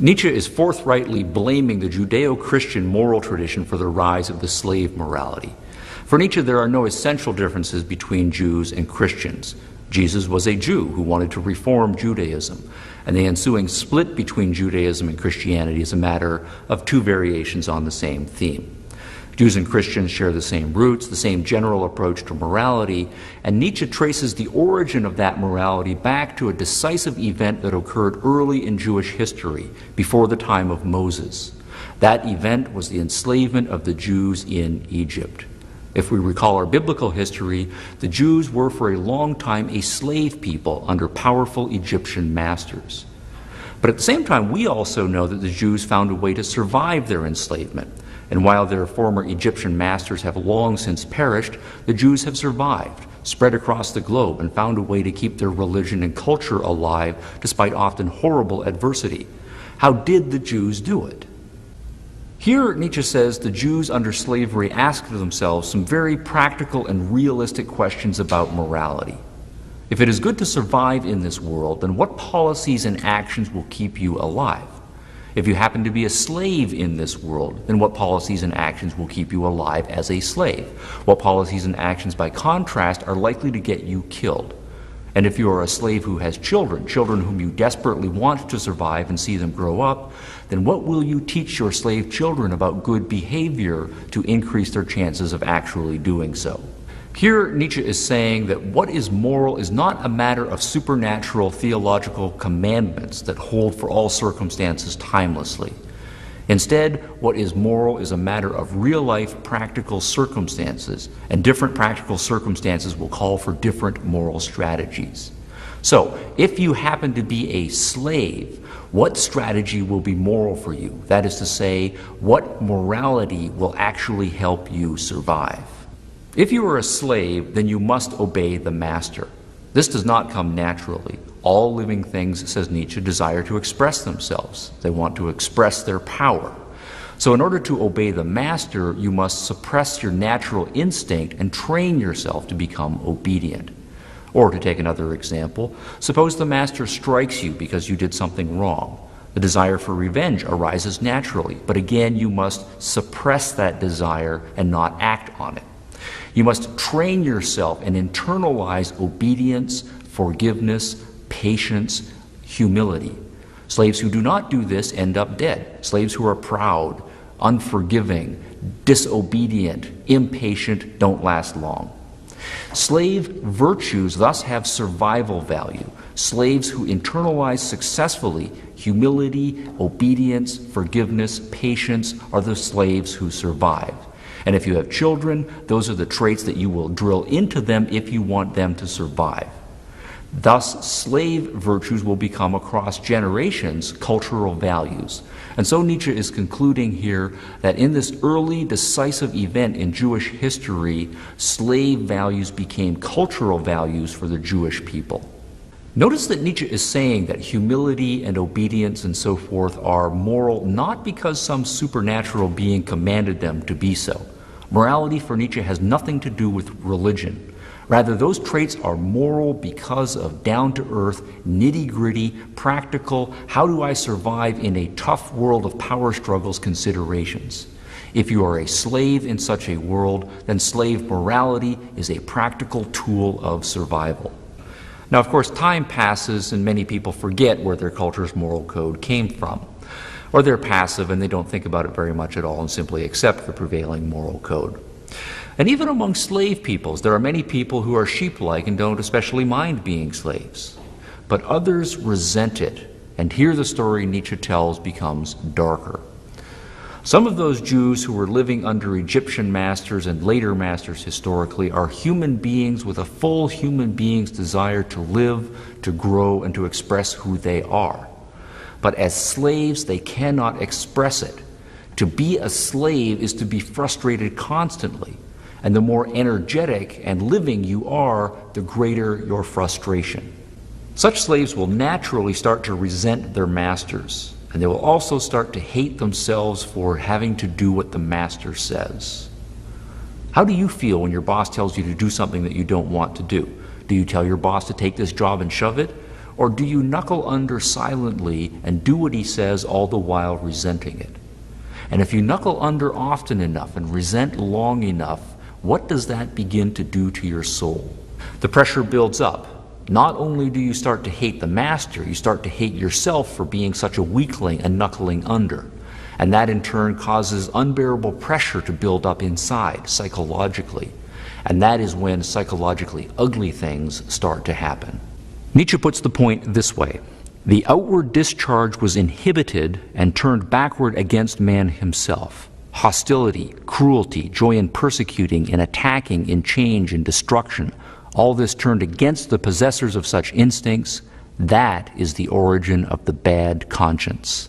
Nietzsche is forthrightly blaming the Judeo-Christian moral tradition for the rise of the slave morality. For Nietzsche, there are no essential differences between Jews and Christians. Jesus was a Jew who wanted to reform Judaism, and the ensuing split between Judaism and Christianity is a matter of two variations on the same theme. Jews and Christians share the same roots, the same general approach to morality, and Nietzsche traces the origin of that morality back to a decisive event that occurred early in Jewish history, before the time of Moses. That event was the enslavement of the Jews in Egypt. If we recall our biblical history, the Jews were for a long time a slave people under powerful Egyptian masters. But at the same time, we also know that the Jews found a way to survive their enslavement. And while their former Egyptian masters have long since perished, the Jews have survived, spread across the globe, and found a way to keep their religion and culture alive despite often horrible adversity. How did the Jews do it? Here, Nietzsche says the Jews under slavery asked themselves some very practical and realistic questions about morality. If it is good to survive in this world, then what policies and actions will keep you alive? If you happen to be a slave in this world, then what policies and actions will keep you alive as a slave? What policies and actions, by contrast, are likely to get you killed? And if you are a slave who has children whom you desperately want to survive and see them grow up, then what will you teach your slave children about good behavior to increase their chances of actually doing so? Here, Nietzsche is saying that what is moral is not a matter of supernatural theological commandments that hold for all circumstances timelessly. Instead, what is moral is a matter of real-life practical circumstances, and different practical circumstances will call for different moral strategies. So, if you happen to be a slave, what strategy will be moral for you? That is to say, what morality will actually help you survive? If you are a slave, then you must obey the master. This does not come naturally. All living things, says Nietzsche, desire to express themselves. They want to express their power. So in order to obey the master, you must suppress your natural instinct and train yourself to become obedient. Or to take another example, suppose the master strikes you because you did something wrong. The desire for revenge arises naturally, but again you must suppress that desire and not act on it. You must train yourself and internalize obedience, forgiveness, patience, humility. Slaves who do not do this end up dead. Slaves who are proud, unforgiving, disobedient, impatient don't last long. Slave virtues thus have survival value. Slaves who internalize successfully humility, obedience, forgiveness, patience are the slaves who survive. And if you have children, those are the traits that you will drill into them if you want them to survive. Thus, slave virtues will become across generations cultural values. And so Nietzsche is concluding here that in this early decisive event in Jewish history, slave values became cultural values for the Jewish people. Notice that Nietzsche is saying that humility and obedience and so forth are moral not because some supernatural being commanded them to be so. Morality for Nietzsche has nothing to do with religion. Rather, those traits are moral because of down-to-earth, nitty-gritty, practical, how do I survive in a tough world of power struggles considerations. If you are a slave in such a world, then slave morality is a practical tool of survival. Now, of course, time passes and many people forget where their culture's moral code came from. Or they're passive and they don't think about it very much at all and simply accept the prevailing moral code. And even among slave peoples, there are many people who are sheep-like and don't especially mind being slaves. But others resent it, and here the story Nietzsche tells becomes darker. Some of those Jews who were living under Egyptian masters and later masters historically are human beings with a full human being's desire to live, to grow, and to express who they are. But as slaves, they cannot express it. To be a slave is to be frustrated constantly, and the more energetic and living you are, the greater your frustration. Such slaves will naturally start to resent their masters, and they will also start to hate themselves for having to do what the master says. How do you feel when your boss tells you to do something that you don't want to do? Do you tell your boss to take this job and shove it? or do you knuckle under silently and do what he says all the while resenting it? And if you knuckle under often enough and resent long enough, what does that begin to do to your soul? The pressure builds up. Not only do you start to hate the master, you start to hate yourself for being such a weakling and knuckling under. And that in turn causes unbearable pressure to build up inside, psychologically. And that is when psychologically ugly things start to happen. Nietzsche puts the point this way: the outward discharge was inhibited and turned backward against man himself. Hostility, cruelty, joy in persecuting, in attacking, in change, in destruction, all this turned against the possessors of such instincts. That is the origin of the bad conscience.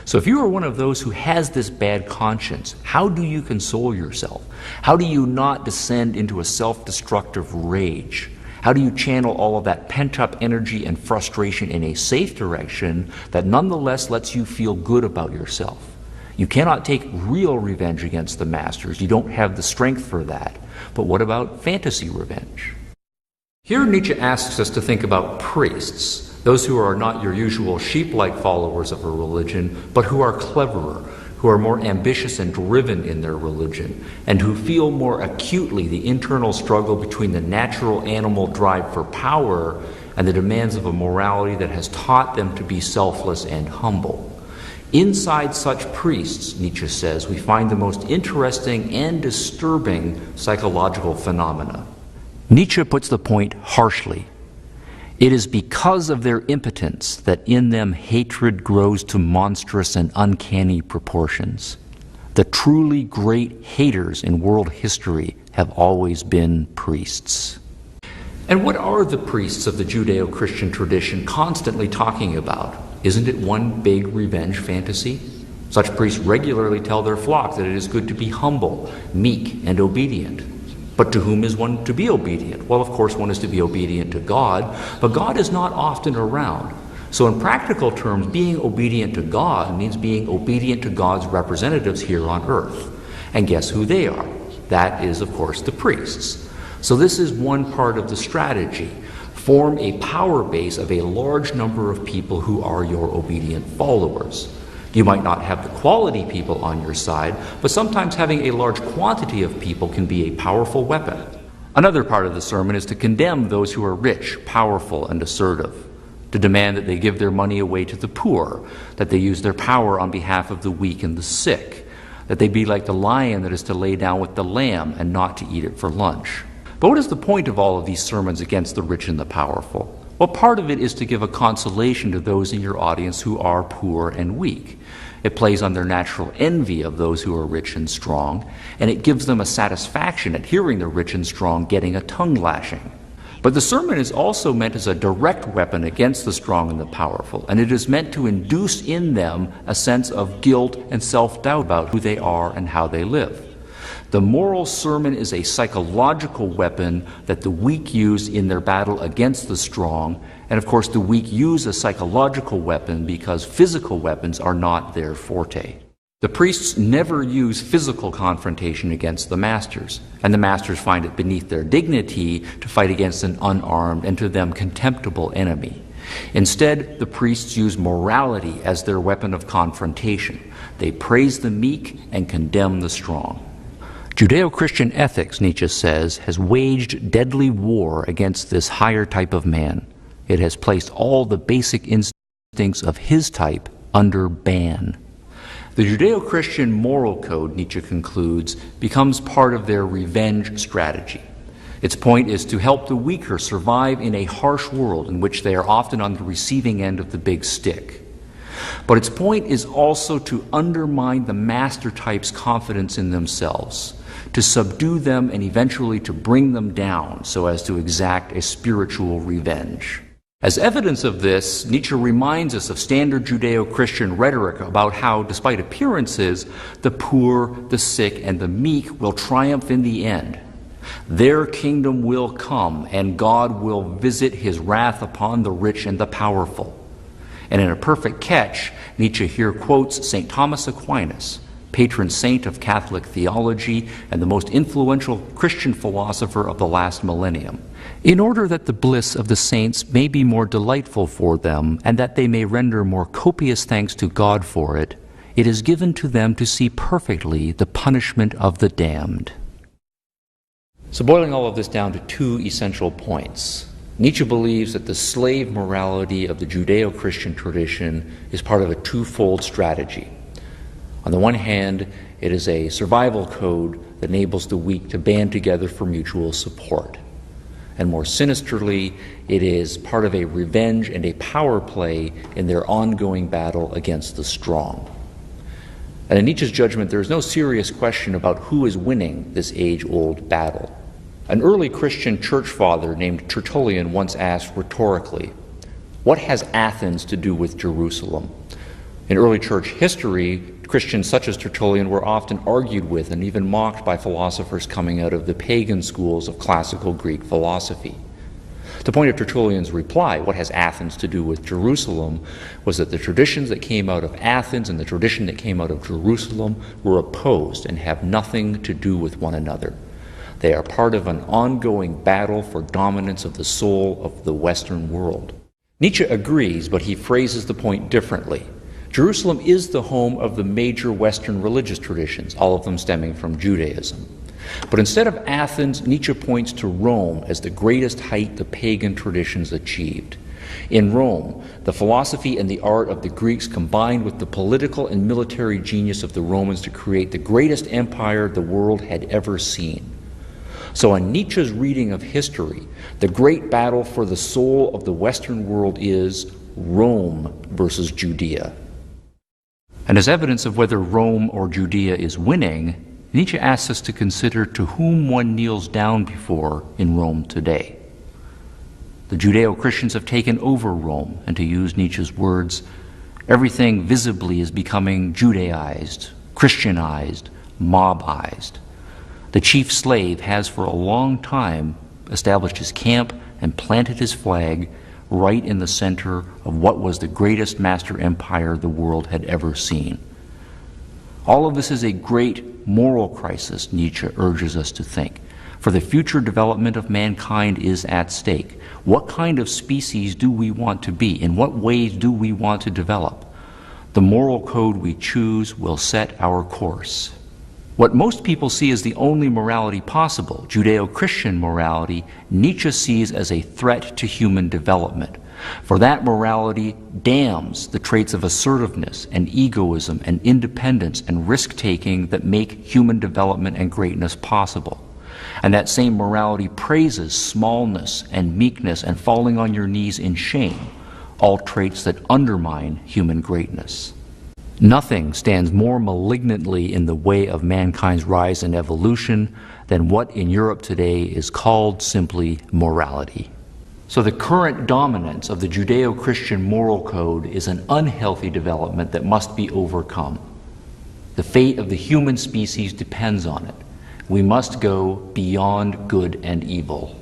So if you are one of those who has this bad conscience, how do you console yourself? How do you not descend into a self-destructive rage? How do you channel all of that pent-up energy and frustration in a safe direction that nonetheless lets you feel good about yourself? You cannot take real revenge against the masters. You don't have the strength for that. But what about fantasy revenge? Here Nietzsche asks us to think about priests, those who are not your usual sheep-like followers of a religion, but who are cleverer, who are more ambitious and driven in their religion, and who feel more acutely the internal struggle between the natural animal drive for power and the demands of a morality that has taught them to be selfless and humble. Inside such priests, Nietzsche says, we find the most interesting and disturbing psychological phenomena. Nietzsche puts the point harshly. It is because of their impotence that in them hatred grows to monstrous and uncanny proportions. The truly great haters in world history have always been priests. And what are the priests of the Judeo-Christian tradition constantly talking about? Isn't it one big revenge fantasy? Such priests regularly tell their flock that it is good to be humble, meek, and obedient. But to whom is one to be obedient? Well, of course, one is to be obedient to God, but God is not often around. So in practical terms, being obedient to God means being obedient to God's representatives here on earth. And guess who they are? That is, of course, the priests. So this is one part of the strategy. Form a power base of a large number of people who are your obedient followers. You might not have the quality people on your side, but sometimes having a large quantity of people can be a powerful weapon. Another part of the sermon is to condemn those who are rich, powerful, and assertive, to demand that they give their money away to the poor, that they use their power on behalf of the weak and the sick, that they be like the lion that is to lay down with the lamb and not to eat it for lunch. But what is the point of all of these sermons against the rich and the powerful? Well, part of it is to give a consolation to those in your audience who are poor and weak. It plays on their natural envy of those who are rich and strong, and it gives them a satisfaction at hearing the rich and strong getting a tongue lashing. But the sermon is also meant as a direct weapon against the strong and the powerful, and it is meant to induce in them a sense of guilt and self-doubt about who they are and how they live. The moral sermon is a psychological weapon that the weak use in their battle against the strong, and of course the weak use a psychological weapon because physical weapons are not their forte. The priests never use physical confrontation against the masters, and the masters find it beneath their dignity to fight against an unarmed and to them contemptible enemy. Instead, the priests use morality as their weapon of confrontation. They praise the meek and condemn the strong. Judeo-Christian ethics, Nietzsche says, has waged deadly war against this higher type of man. It has placed all the basic instincts of his type under ban. The Judeo-Christian moral code, Nietzsche concludes, becomes part of their revenge strategy. Its point is to help the weaker survive in a harsh world in which they are often on the receiving end of the big stick. But its point is also to undermine the master type's confidence in themselves, to subdue them and eventually to bring them down so as to exact a spiritual revenge. As evidence of this, Nietzsche reminds us of standard Judeo-Christian rhetoric about how, despite appearances, the poor, the sick, and the meek will triumph in the end. Their kingdom will come, and God will visit his wrath upon the rich and the powerful. And in a perfect catch, Nietzsche here quotes St. Thomas Aquinas, patron saint of Catholic theology and the most influential Christian philosopher of the last millennium. In order that the bliss of the saints may be more delightful for them, and that they may render more copious thanks to God for it, it is given to them to see perfectly the punishment of the damned. So boiling all of this down to two essential points, Nietzsche believes that the slave morality of the Judeo-Christian tradition is part of a twofold strategy. On the one hand, it is a survival code that enables the weak to band together for mutual support. And more sinisterly, it is part of a revenge and a power play in their ongoing battle against the strong. And in Nietzsche's judgment, there is no serious question about who is winning this age-old battle. An early Christian church father named Tertullian once asked rhetorically, "What has Athens to do with Jerusalem?" In early church history, Christians such as Tertullian were often argued with and even mocked by philosophers coming out of the pagan schools of classical Greek philosophy. The point of Tertullian's reply, "What has Athens to do with Jerusalem?" was that the traditions that came out of Athens and the tradition that came out of Jerusalem were opposed and have nothing to do with one another. They are part of an ongoing battle for dominance of the soul of the Western world. Nietzsche agrees, but he phrases the point differently. Jerusalem is the home of the major Western religious traditions, all of them stemming from Judaism. But instead of Athens, Nietzsche points to Rome as the greatest height the pagan traditions achieved. In Rome, the philosophy and the art of the Greeks combined with the political and military genius of the Romans to create the greatest empire the world had ever seen. So in Nietzsche's reading of history, the great battle for the soul of the Western world is Rome versus Judea. And as evidence of whether Rome or Judea is winning, Nietzsche asks us to consider to whom one kneels down before in Rome today. The Judeo-Christians have taken over Rome, and to use Nietzsche's words, everything visibly is becoming Judaized, Christianized, mobized. The chief slave has for a long time established his camp and planted his flag right in the center of what was the greatest master empire the world had ever seen. All of this is a great moral crisis, Nietzsche urges us to think, for the future development of mankind is at stake. What kind of species do we want to be? In what ways do we want to develop? The moral code we choose will set our course. What most people see as the only morality possible, Judeo-Christian morality, Nietzsche sees as a threat to human development. For that morality damns the traits of assertiveness and egoism and independence and risk-taking that make human development and greatness possible. And that same morality praises smallness and meekness and falling on your knees in shame, all traits that undermine human greatness. Nothing stands more malignantly in the way of mankind's rise and evolution than what in Europe today is called simply morality. So the current dominance of the Judeo-Christian moral code is an unhealthy development that must be overcome. The fate of the human species depends on it. We must go beyond good and evil.